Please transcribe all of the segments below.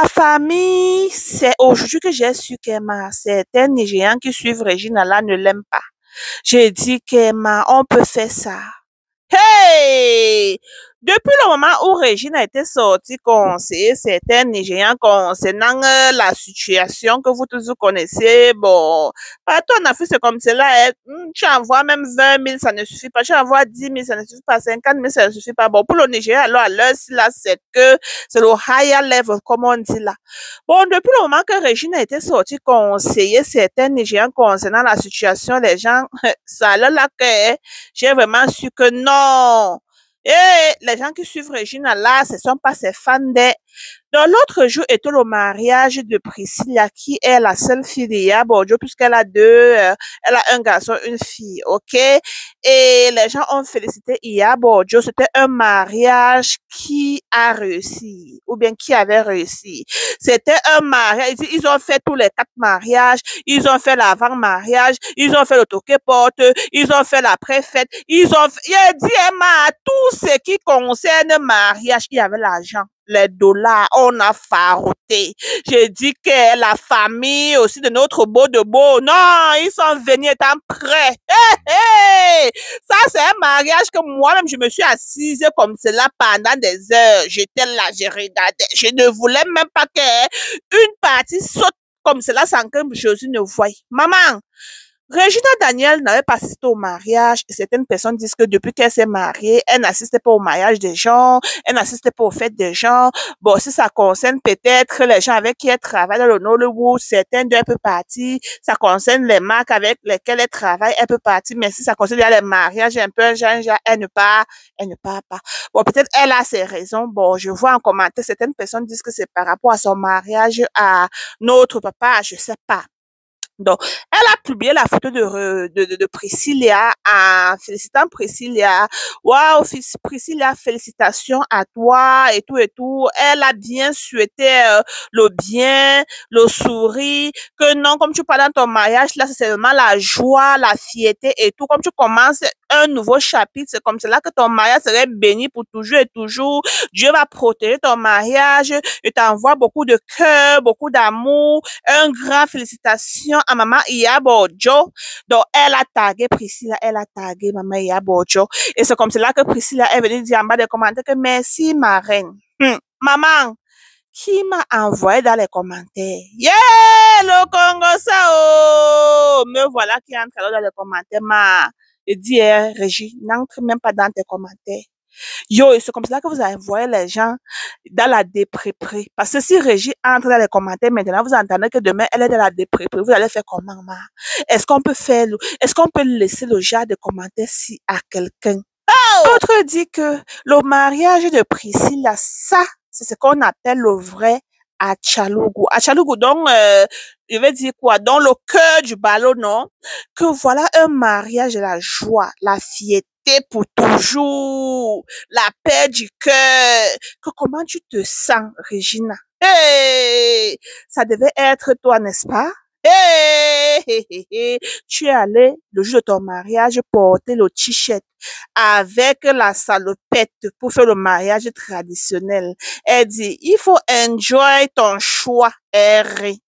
Ma famille, c'est aujourd'hui que j'ai su qu'Emma, certains Nigérians qui suivent Regina là ne l'aiment pas. J'ai dit qu'Emma, on peut faire ça. Hey! Depuis le moment où Régine a été sortie conseiller certains Nigériens concernant la situation que vous tous vous connaissez, bon, partout en Afrique, c'est comme cela. Hein. Tu envoies même 20 000, ça ne suffit pas. Tu envoies 10 000, ça ne suffit pas. 50 000, ça ne suffit pas. Bon, pour le Nigeria, alors, à l'heure, là, c'est le higher level, comme on dit là. Bon, depuis le moment que Régine a été sortie conseiller certains Nigériens concernant la situation, les gens, ça là que j'ai vraiment su que non. Et les gens qui suivent Regina là, ce ne sont pas ses fans. Dans l'autre jour était le mariage de Priscilla, qui est la seule fille de Yaborjo, puisqu'elle a elle a un garçon, une fille, ok? Et les gens ont félicité Yaborjo. C'était un mariage qui a réussi, ou bien qui avait réussi. C'était un mariage. Ils ont fait tous les 4 mariages. Ils ont fait l'avant-mariage. Ils ont fait le toquet-porte. Ils ont fait la préfète. Il a dit, Emma, tout ce qui concerne mariage, il y avait l'argent. Les dollars, on a faroté. J'ai dit que la famille aussi de notre beau de beau, non, ils sont venus étant prêts. Hey! Ça, c'est un mariage que moi-même, je me suis assise comme cela pendant des heures. J'étais là, je regardais. Je ne voulais même pas qu'une partie saute comme cela sans que Josué ne voie. Maman, Regina Daniel n'avait pas assisté au mariage et certaines personnes disent que depuis qu'elle s'est mariée, elle n'assistait pas au mariage des gens, elle n'assistait pas aux fêtes des gens. Bon, si ça concerne peut-être les gens avec qui elle travaille dans le Nollywood, certaines d'eux, elle peut partir. Ça concerne les marques avec lesquelles elle travaille, elle peut partir. Mais si ça concerne les mariages un peu, genre, elle ne part pas. Bon, peut-être elle a ses raisons. Bon, je vois en commentaire, certaines personnes disent que c'est par rapport à son mariage à notre papa, je sais pas. Donc, elle a publié la photo de Priscilla en félicitant Priscilla. Waouh, Priscilla, félicitations à toi et tout et tout. Elle a bien souhaité le bien, le sourire, que non, comme tu parles dans ton mariage, là, c'est seulement la joie, la fierté et tout. Comme tu commences un nouveau chapitre, c'est comme cela que ton mariage serait béni pour toujours et toujours. Dieu va protéger ton mariage. Je t'envoie beaucoup de cœur, beaucoup d'amour, un grand félicitation à maman Iyaborjo. Donc, elle a tagué Priscilla, elle a tagué maman Iyaborjo. Et c'est comme cela que Priscilla est venue dire en bas des commentaires que merci, ma reine. Maman, qui m'a envoyé dans les commentaires? Yeah, le Congo Sao! Me voilà qui entre alors dans les commentaires, et dit, Régie, n'entre même pas dans tes commentaires. Yo, et c'est comme ça que vous envoyez les gens dans la dépréprie. Parce que si Régie entre dans les commentaires maintenant, vous entendez que demain, elle est dans la dépréprie. Vous allez faire comment, ma? Est-ce qu'on peut laisser le genre de commentaires si à quelqu'un? L'autre dit que le mariage de Priscilla, ça, c'est ce qu'on appelle le vrai Achalugu. Achalugu, donc, je vais dire quoi? Dans le cœur du ballon, non? Que voilà un mariage de la joie, la fierté pour toujours, la paix du cœur. Que comment tu te sens, Regina? Hey! Ça devait être toi, n'est-ce pas? Hey, hey, hey, hey. Tu es allé le jour de ton mariage porter le t-shirt avec la salopette pour faire le mariage traditionnel. Elle dit, il faut enjoy ton choix, Harry.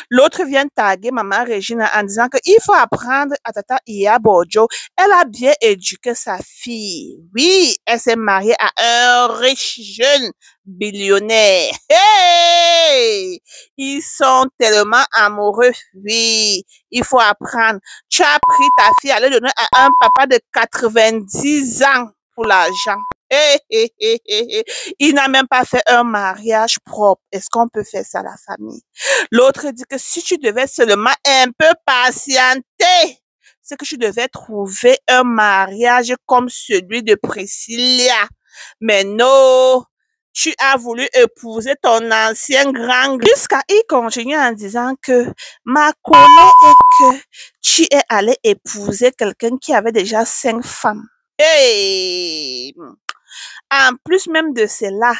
L'autre vient taguer maman Regina en disant qu'il faut apprendre à Tata Iyaborjo. Elle a bien éduqué sa fille. Oui, elle s'est mariée à un riche jeune billionnaire. Hey! Ils sont tellement amoureux. Oui, il faut apprendre. Tu as pris ta fille à le donner à un papa de 90 ans pour l'argent. Hey, hey, hey, hey. Il n'a même pas fait un mariage propre. Est-ce qu'on peut faire ça, la famille? L'autre dit que si tu devais seulement un peu patienter, c'est que tu devais trouver un mariage comme celui de Priscilla. Mais non, tu as voulu épouser ton ancien grand. Jusqu'à y continuer en disant que ma colère est que tu es allé épouser quelqu'un qui avait déjà 5 femmes. Hey! En plus même de cela,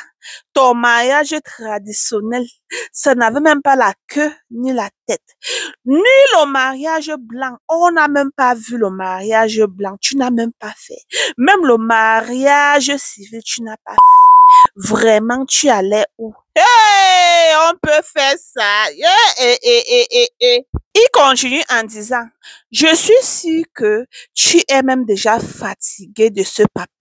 ton mariage traditionnel, ça n'avait même pas la queue ni la tête. Ni le mariage blanc. On n'a même pas vu le mariage blanc. Tu n'as même pas fait. Même le mariage civil, tu n'as pas fait. Vraiment, tu allais où? Hey! peut faire ça. Il continue en disant, je suis sûre que tu es même déjà fatigué de ce papa.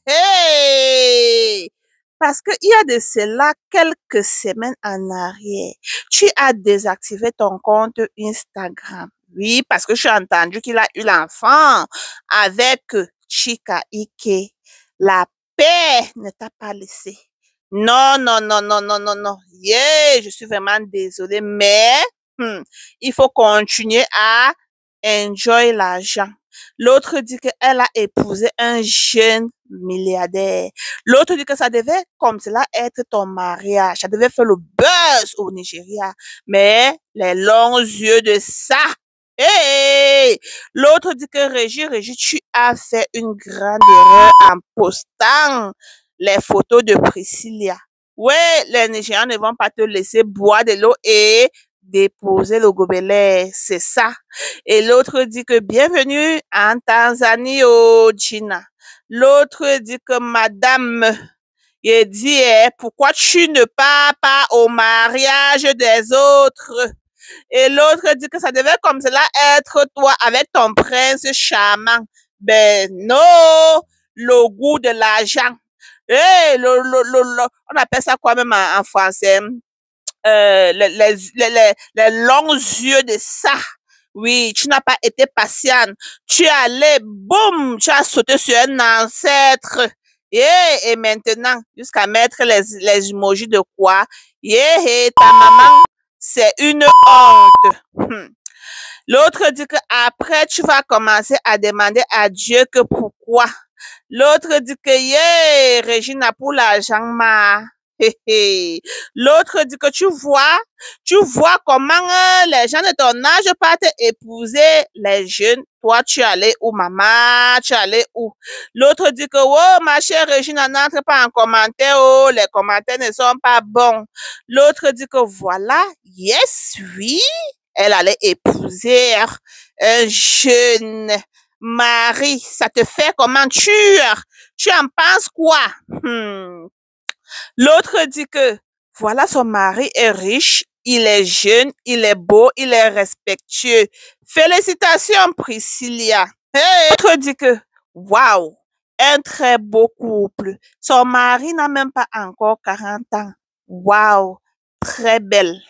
Hey! Parce qu'il y a de cela quelques semaines en arrière, tu as désactivé ton compte Instagram. Oui, parce que j'ai entendu qu'il a eu l'enfant avec Chika Ike. La paix ne t'a pas laissé. Non, non, non, non, non, non, non. Yeah, je suis vraiment désolée, mais il faut continuer à enjoy l'argent. L'autre dit qu'elle a épousé un jeune milliardaire. L'autre dit que ça devait, comme cela, être ton mariage. Ça devait faire le buzz au Nigeria. Mais les longs yeux de ça. Hey! L'autre dit que Régie, tu as fait une grande erreur en postant les photos de Priscilla. Ouais, les Nigérians ne vont pas te laisser boire de l'eau et déposer le gobelet, c'est ça. Et l'autre dit que bienvenue en Tanzanie, oh Gina. L'autre dit que madame, il dit, pourquoi tu ne pars pas au mariage des autres? Et l'autre dit que ça devait comme cela être toi avec ton prince charmant. Ben non, le goût de l'argent. Hey, on appelle ça quoi même en français? Les longs yeux de ça. Oui, tu n'as pas été patiente. Tu es allé, boum, tu as sauté sur un ancêtre. Et maintenant, jusqu'à mettre les emojis de quoi? Ta maman, c'est une honte. L'autre dit que après tu vas commencer à demander à Dieu que pourquoi. L'autre dit que, Régina, pour l'argent, ma. L'autre dit que tu vois comment les gens de ton âge partent épouser les jeunes. Toi, tu es allé où, maman? Tu es allé où? L'autre dit que, oh, ma chère Régina, n'entre pas en commentaire. Oh, les commentaires ne sont pas bons. L'autre dit que voilà, yes, oui, elle allait épouser un jeune mari. Ça te fait comment? Tu en penses quoi? L'autre dit que voilà, son mari est riche, il est jeune, il est beau, il est respectueux. Félicitations, Priscilla. Hey! L'autre dit que waouh, un très beau couple. Son mari n'a même pas encore 40 ans. Waouh, très belle.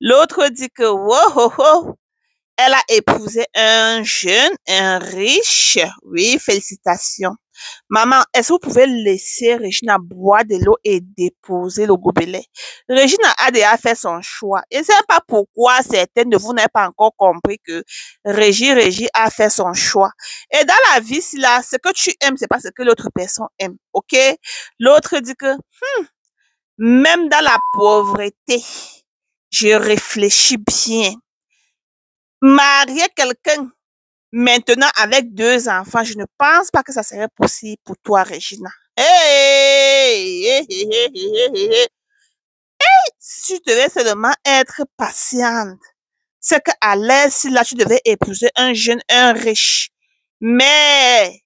L'autre dit que wow, oh, oh, elle a épousé un jeune, un riche. Oui, félicitations. Maman, est-ce que vous pouvez laisser Regina boire de l'eau et déposer le gobelet? Regina a déjà fait son choix. Et c'est pas pourquoi certaines de vous n'avez pas encore compris que Régie a fait son choix. Et dans la vie, si là, ce que tu aimes, c'est pas ce que l'autre personne aime. OK? L'autre dit que, même dans la pauvreté, je réfléchis bien. Marier quelqu'un maintenant avec 2 enfants, je ne pense pas que ça serait possible pour toi, Regina. Hey! Si tu devais seulement être patiente, c'est qu'à l'aise, si là, tu devais épouser un jeune, un riche. Mais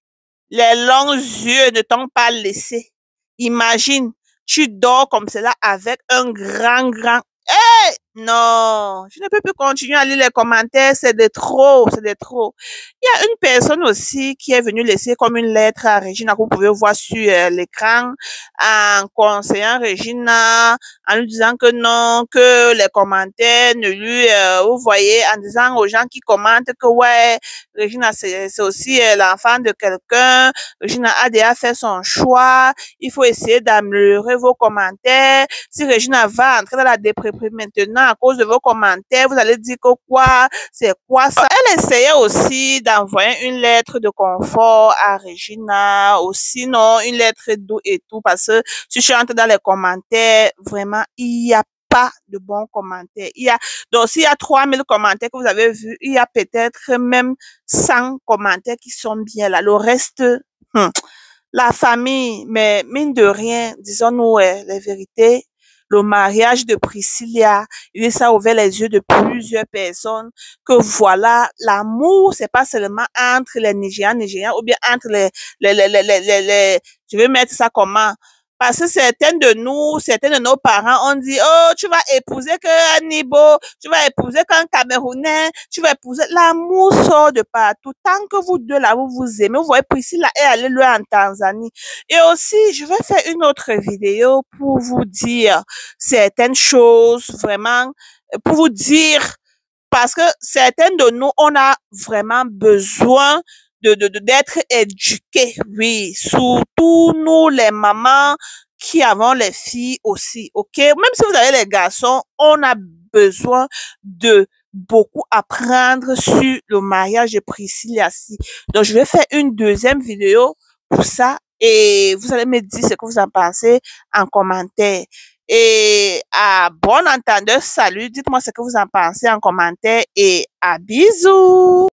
les longs yeux ne t'ont pas laissé. Imagine, tu dors comme cela avec un grand. Hey! Non, je ne peux plus continuer à lire les commentaires, c'est de trop, c'est de trop. Il y a une personne aussi qui est venue laisser comme une lettre à Regina, que vous pouvez voir sur l'écran, en conseillant Regina, en lui disant que non, que les commentaires ne lui, vous voyez, en disant aux gens qui commentent que ouais, Regina, c'est aussi l'enfant de quelqu'un, Regina a déjà fait son choix, il faut essayer d'améliorer vos commentaires. Si Regina va entrer dans la dépression maintenant à cause de vos commentaires, vous allez dire que quoi, c'est quoi ça? Elle essayait aussi d'envoyer une lettre de confort à Regina, ou sinon une lettre douce et tout, parce que si je entre dans les commentaires, vraiment, il n'y a pas de bons commentaires. Donc, s'il y a 3000 commentaires que vous avez vus, il y a peut-être même 100 commentaires qui sont bien là. Le reste, la famille, mais mine de rien, disons-nous les vérités, le mariage de Priscilla, ça a ouvert les yeux de plusieurs personnes que voilà, l'amour, c'est pas seulement entre les Nigériens, ou bien entre je vais mettre ça comment? Parce que certains de nos parents ont dit, oh, tu vas épouser qu'un Nibo, tu vas épouser qu'un Camerounais, tu vas épouser. L'amour sort de partout. Tant que vous deux là, vous vous aimez, vous voyez Priscilla est allée loin en Tanzanie. Et aussi, je vais faire une autre vidéo pour vous dire certaines choses, vraiment, pour vous dire parce que certaines de nous, on a vraiment besoin d'être éduqués, oui, surtout nous les mamans qui avons les filles aussi, ok? Même si vous avez les garçons, on a besoin de beaucoup apprendre sur le mariage de Priscilla. Donc, je vais faire une deuxième vidéo pour ça et vous allez me dire ce que vous en pensez en commentaire. Et à bon entendeur, salut, dites-moi ce que vous en pensez en commentaire et à bisous.